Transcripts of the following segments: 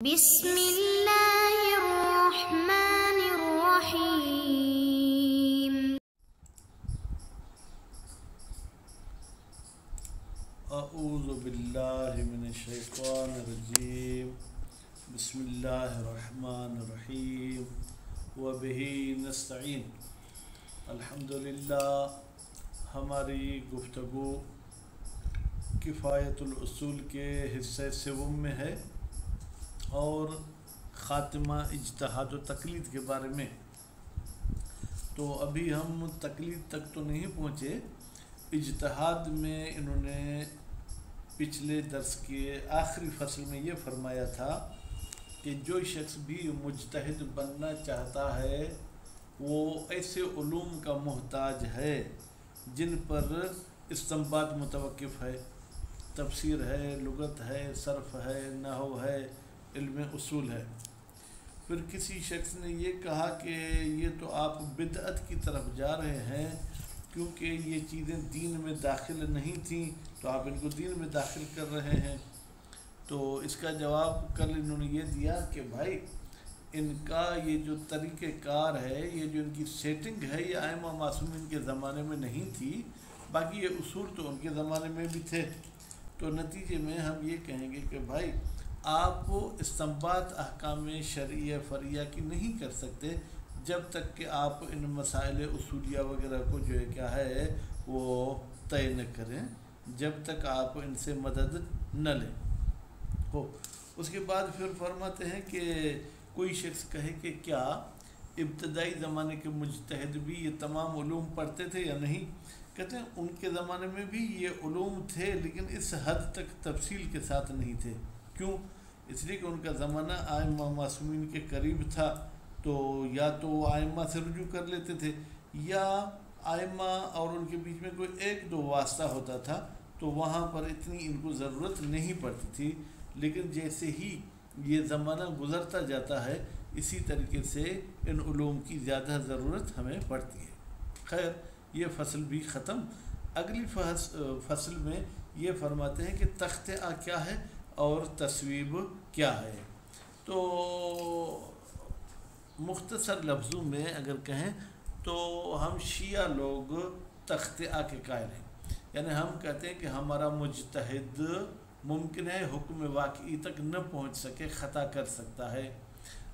بسم اللہ الرحمن الرحیم۔ اعوذ باللہ من الشیطان الرجیم، بسم اللہ الرحمن الرحیم، وبہ نستعین۔ الحمدللہ، ہماری گفتگو کفایت الاصول کے حصے سوم میں ہے اور خاتمہ اجتہاد و تقلید کے بارے میں۔ تو ابھی ہم تقلید تک تو نہیں پہنچے، اجتہاد میں انہوں نے پچھلے درس کے آخری فصل میں یہ فرمایا تھا کہ جو شخص بھی مجتہد بننا چاہتا ہے وہ ایسے علوم کا محتاج ہے جن پر استنباط متوقف ہے، تفسیر ہے، لغت ہے، صرف ہے، نحو ہے، علم اصول ہے۔ پھر کسی شخص نے یہ کہا کہ یہ تو آپ بدعت کی طرف جا رہے ہیں، کیونکہ یہ چیزیں دین میں داخل نہیں تھیں تو آپ ان کو دین میں داخل کر رہے ہیں۔ تو اس کا جواب کل انہوں نے یہ دیا کہ بھائی ان کا یہ جو طریقہ کار ہے، یہ جو ان کی سیٹنگ ہے، یہ ائمہ معصومین کے زمانے میں نہیں تھی، باقی یہ اصول تو ان کے زمانے میں بھی تھے۔ تو نتیجے میں ہم یہ کہیں گے کہ بھائی آپ استنباط احکام شرعیہ فرعیہ کی نہیں کر سکتے جب تک کہ آپ ان مسائل اصولیہ وغیرہ کو جو ہے کیا ہے وہ طے نہ کریں، جب تک آپ ان سے مدد نہ لیں ہو۔ اس کے بعد پھر فرماتے ہیں کہ کوئی شخص کہے کہ کیا ابتدائی زمانے کے مجتہد بھی یہ تمام علوم پڑھتے تھے یا نہیں؟ کہتے ہیں ان کے زمانے میں بھی یہ علوم تھے، لیکن اس حد تک تفصیل کے ساتھ نہیں تھے۔ کیوں؟ اس لیے کہ ان کا زمانہ ائمہ معصومین کے قریب تھا، تو یا تو وہ ائمہ سے رجوع کر لیتے تھے یا ائمہ اور ان کے بیچ میں کوئی ایک دو واسطہ ہوتا تھا، تو وہاں پر اتنی ان کو ضرورت نہیں پڑتی تھی۔ لیکن جیسے ہی یہ زمانہ گزرتا جاتا ہے اسی طریقے سے ان علوم کی زیادہ ضرورت ہمیں پڑتی ہے۔ خیر، یہ فصل بھی ختم۔ اگلی فصل میں یہ فرماتے ہیں کہ تخت آ کیا ہے اور تصویب کیا ہے۔ تو مختصر لفظوں میں اگر کہیں تو ہم شیعہ لوگ تخت آ کے قائل ہیں، یعنی ہم کہتے ہیں کہ ہمارا مجتہد ممکن ہے حکم واقعی تک نہ پہنچ سکے، خطا کر سکتا ہے،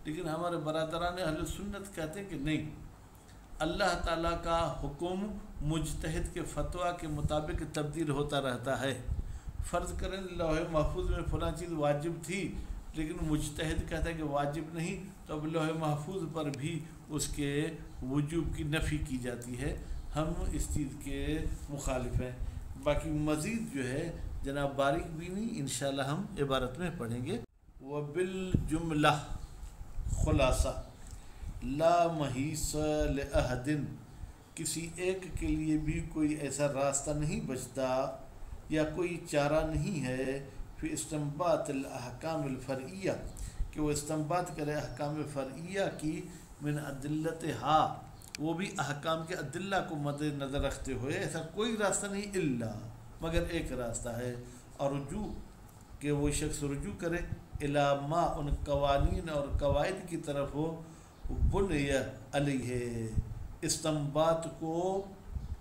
لیکن ہمارے برادران اہل سنت کہتے ہیں کہ نہیں، اللہ تعالیٰ کا حکم مجتہد کے فتویٰ کے مطابق تبدیل ہوتا رہتا ہے۔ فرض کریں لوح محفوظ میں فلاں چیز واجب تھی، لیکن مجتہد کہتا ہے کہ واجب نہیں، تو اب لوح محفوظ پر بھی اس کے وجوب کی نفی کی جاتی ہے۔ ہم اس چیز کے مخالف ہیں۔ باقی مزید جو ہے جناب باریک بینی انشاءاللہ ہم عبارت میں پڑھیں گے۔ وبالجملہ خلاصہ لا محیص لأحد، کسی ایک کے لیے بھی کوئی ایسا راستہ نہیں بچتا یا کوئی چارہ نہیں ہے فی استنباط الاحکام الفرعیہ، کہ وہ استنباط کرے احکام فرعیہ کی، من ادلتہا، وہ بھی احکام کے ادلہ کو مد نظر رکھتے ہوئے، ایسا کوئی راستہ نہیں الا، مگر ایک راستہ ہے، اور رجوع، کہ وہ شخص رجوع کرے الی ما، ان قوانین اور قواعد کی طرف ہو، بنی علیہ، استنباط کو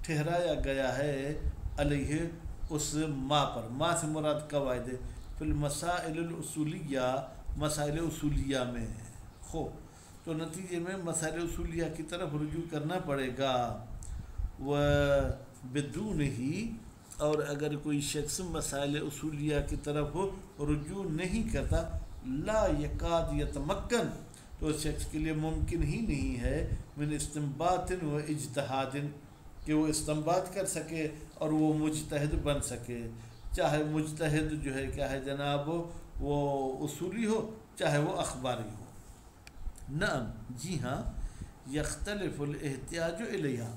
ٹھہرایا گیا ہے، علیہ اس ما پر، ما سے مراد قواعد، فی المسائل الاصولیہ، مسائل اصولیہ میں تو نتیجے میں مسائل اصولیہ کی طرف رجوع کرنا پڑے گا۔ وبدون ہی، اور اگر کوئی شخص مسائل اصولیہ کی طرف رجوع نہیں کرتا، لا یکاد یتمکن، تو اس شخص کے لیے ممکن ہی نہیں ہے، من استنباط و اجتہاد، کہ وہ استنباط کر سکے اور وہ مجتہد بن سکے، چاہے مجتہد جو ہے کیا ہے جناب وہ اصولی ہو چاہے وہ اخباری ہو۔ نعم، جی ہاں، یختلف الاحتیاج الیہا،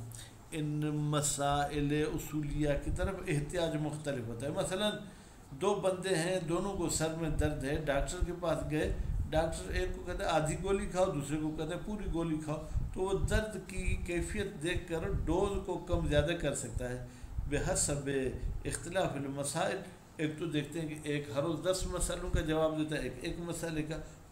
ان مسائل اصولیہ کی طرف احتیاج مختلف ہوتا ہے۔ مثلا دو بندے ہیں، دونوں کو سر میں درد ہے، ڈاکٹر کے پاس گئے، ڈاکٹر ایک کو کہتا ہے آدھی گولی کھاؤ، دوسرے کو کہتا ہے پوری گولی کھاؤ، تو وہ درد کی کیفیت دیکھ کر ڈوز کو کم زیادہ کر سکتا ہے بحسب اختلاف المسائل۔ ایک تو دیکھتے ہیں کہ ایک ہر روز 10 مسئلوں کا جواب دیتا ہے، ایک مسئلے کا،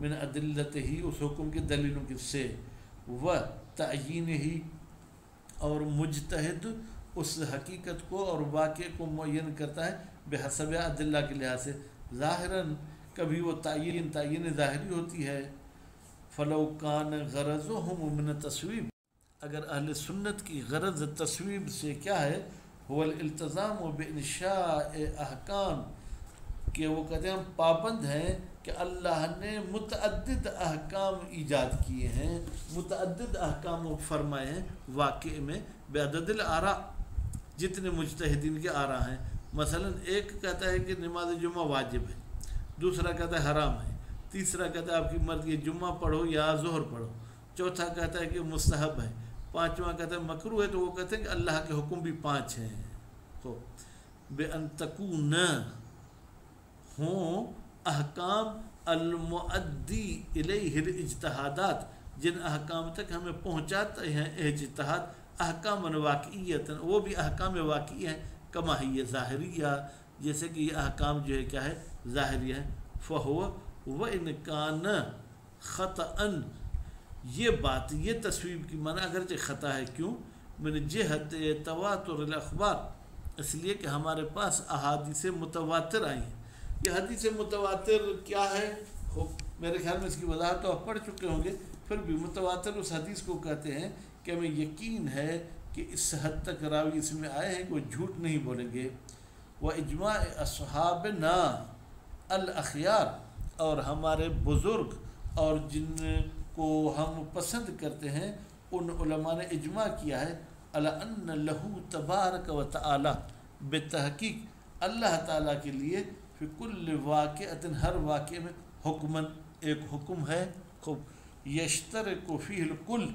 من ادلت ہی اس حکم کے دلیلوں کے سے، و تعین ہی اور مجتہد اس حقیقت کو اور واقعے کو معین کرتا ہے بحسب ادلہ کے لحاظ سے، ظاہراً کبھی وہ تعین ظاہری ہوتی ہے، فلو کان غرضهم من تصویب، اگر اہل سنت کی غرض تصویب سے کیا ہے، هو الالتزام بانشاء احکام، کہ وہ کہتے ہیں ہم پابند ہیں کہ اللہ نے متعدد احکام ایجاد کیے ہیں، متعدد احکام فرمائے ہیں واقع میں، بعدد الآراء، جتنے مجتہدین کے آراء ہیں۔ مثلا ایک کہتا ہے کہ نماز جمعہ واجب ہے، دوسرا کہتا ہے حرام ہے، تیسرا کہتا ہے آپ کی مرضی ہے جمعہ پڑھو یا ظہر پڑھو، چوتھا کہتا ہے کہ مستحب ہے، پانچواں کہتا ہے مکروہ ہے، تو وہ کہتے ہیں کہ اللہ کے حکم بھی 5 ہیں۔ تو بِأَن تَكُونَ ہوں احکام المؤدی الیہ الاجتہادات، جن احکام تک ہمیں پہنچاتے ہیں اجتہاد، احکام واقعیت، وہ بھی احکام واقعی ہیں، کما ہی ظاہریہ، جیسے کہ یہ احکام جو ہے کیا ہے، ظاہری ہے، فہو وَإِنْ كَانَ خَطَأً، یہ بات یہ تصویب کی معنی اگرچہ خطا ہے، کیوں؟ من جہت تواتر الاخبار، اس لیے کہ ہمارے پاس احادیث متواتر آئی ہیں۔ یہ حدیث متواتر کیا ہے؟ میرے خیال میں اس کی وضاحت تو آپ پڑھ چکے ہوں گے، پھر بھی متواتر اس حدیث کو کہتے ہیں کہ ہمیں یقین ہے کہ اس حد تک راوی اس میں آئے ہیں کہ وہ جھوٹ نہیں بولیں گے۔ وَإِجْمَاعِ أَصْحَابِنَا الْأَخْيَارِ، اور ہمارے بزرگ اور جن کو ہم پسند کرتے ہیں ان علماء نے اجماع کیا ہے، عَلَى أَنَّ لَهُ تَبَارَكَ وَتَعَالَى، بتحقیق اللہ تعالیٰ کے لیے، فی کل واقعۃ، ہر واقعے میں، حکماً ایک حکم ہے، خوب یشترک فیہ الکل،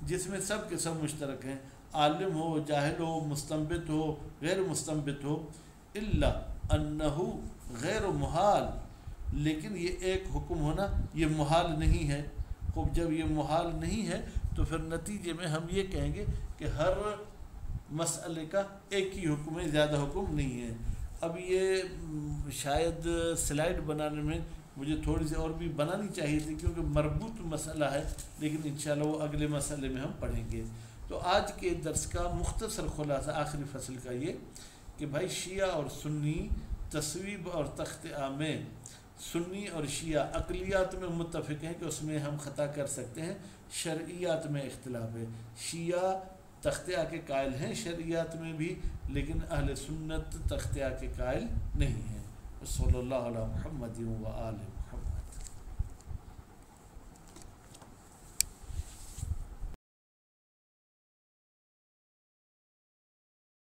جس میں سب کے سب مشترک ہیں، عالم ہو، جاہل ہو، مستنبط ہو، غیر مستنبط ہو، الا انہ غیر محال، لیکن یہ ایک حکم ہونا یہ محال نہیں ہے۔ خوب جب یہ محال نہیں ہے تو پھر نتیجے میں ہم یہ کہیں گے کہ ہر مسئلے کا ایک ہی حکم ہے، زیادہ حکم نہیں ہے۔ اب یہ شاید سلائیڈ بنانے میں مجھے تھوڑی سی اور بھی بنانی چاہیے تھی، کیونکہ مربوط مسئلہ ہے، لیکن انشاءاللہ وہ اگلے مسئلے میں ہم پڑھیں گے۔ تو آج کے درس کا مختصر خلاصہ آخری فصل کا یہ کہ بھائی شیعہ اور سنی تصویب اور تخطئہ میں، سنی اور شیعہ عقلیات میں متفق ہیں کہ اس میں ہم خطا کر سکتے ہیں، شرعیات میں اختلاف ہے۔ شیعہ تخطئہ کے قائل ہیں شرعیات میں بھی، لیکن اہل سنت تخطئہ کے قائل نہیں ہیں۔ صلی اللہ علیہ محمد و آلہ۔